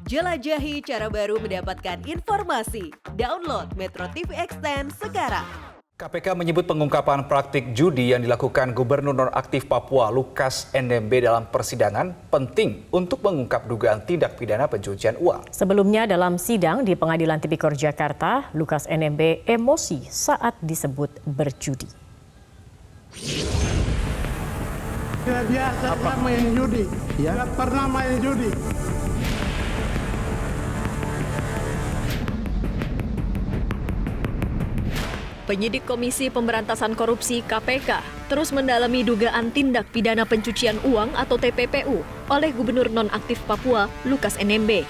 Jelajahi cara baru mendapatkan informasi. Download Metro TV Extend sekarang. KPK menyebut pengungkapan praktik judi yang dilakukan Gubernur Nonaktif Papua Lukas NMB dalam persidangan penting untuk mengungkap dugaan tindak pidana pencucian uang. Sebelumnya dalam sidang di Pengadilan Tipikor Jakarta, Lukas NMB emosi saat disebut berjudi. Tidak biasa main judi, tidak pernah main judi. Penyidik Komisi Pemberantasan Korupsi (KPK) terus mendalami dugaan tindak pidana pencucian uang atau TPPU oleh Gubernur Nonaktif Papua Lukas NMB.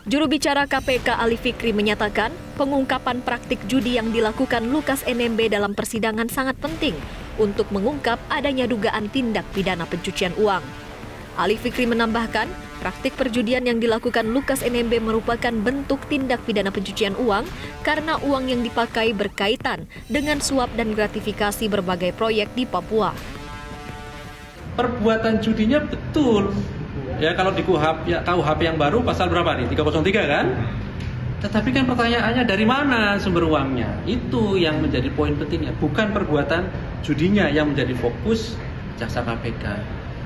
Juru bicara KPK Ali Fikri menyatakan pengungkapan praktik judi yang dilakukan Lukas NMB dalam persidangan sangat penting untuk mengungkap adanya dugaan tindak pidana pencucian uang. Ali Fikri menambahkan, praktik perjudian yang dilakukan Lukas NMB merupakan bentuk tindak pidana pencucian uang karena uang yang dipakai berkaitan dengan suap dan gratifikasi berbagai proyek di Papua. Perbuatan judinya betul. Ya kalau di KUHP yang baru pasal berapa nih? 303 kan? Tetapi kan pertanyaannya dari mana sumber uangnya? Itu yang menjadi poin pentingnya, bukan perbuatan judinya yang menjadi fokus jaksa KPK.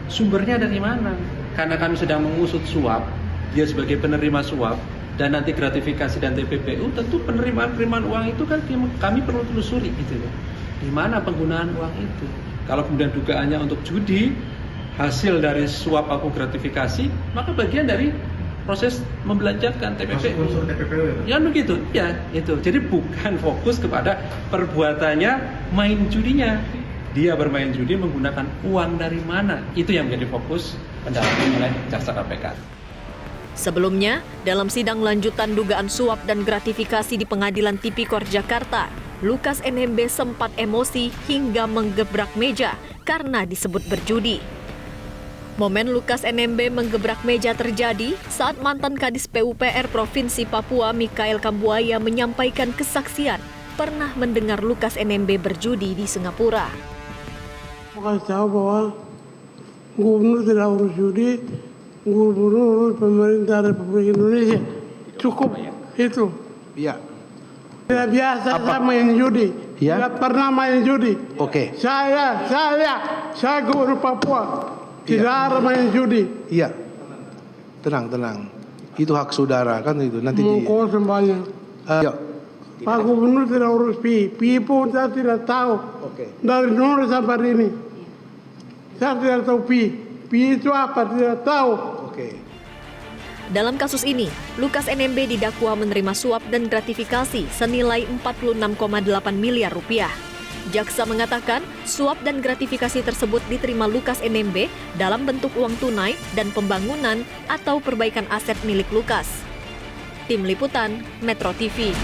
Sumbernya dari mana? Karena kami sedang mengusut suap, dia sebagai penerima suap, dan nanti gratifikasi dan TPPU, tentu penerimaan uang itu kan kami perlu telusuri gitu ya. Di mana penggunaan uang itu? Kalau kemudian dugaannya untuk judi, hasil dari suap atau gratifikasi, maka bagian dari proses membelanjakan TPPU. Unsur TPPU ya begitu, ya itu. Jadi bukan fokus kepada perbuatannya main judinya. Dia bermain judi menggunakan uang dari mana? Itu yang menjadi fokus pendalaman oleh jaksa KPK. Sebelumnya, dalam sidang lanjutan dugaan suap dan gratifikasi di Pengadilan Tipikor Jakarta, Lukas NMB sempat emosi hingga menggebrak meja karena disebut berjudi. Momen Lukas NMB menggebrak meja terjadi saat mantan Kadis PUPR Provinsi Papua Mikael Kambuaya menyampaikan kesaksian pernah mendengar Lukas NMB berjudi di Singapura. Kasih tahu bahwa gubernur tidak urus judi, gubernur urus pemerintah Republik Indonesia. Cukup itu. Iya. Tidak biasa saya main judi, tidak pernah main judi. Oke. Saya gubernur Papua, tidak ada main judi. Iya. Tenang. Itu hak saudara kan itu nanti. Mengkol semuanya. Yuk. Pak Gubernur tidak urus pi pun saya tidak tahu. Oke. Dari dulu sampai ini. Saya tidak tahu pi itu apa, tidak tahu. Oke. Dalam kasus ini, Lukas NMB didakwa menerima suap dan gratifikasi senilai 46,8 miliar rupiah. Jaksa mengatakan suap dan gratifikasi tersebut diterima Lukas NMB dalam bentuk uang tunai dan pembangunan atau perbaikan aset milik Lukas. Tim Liputan Metro TV.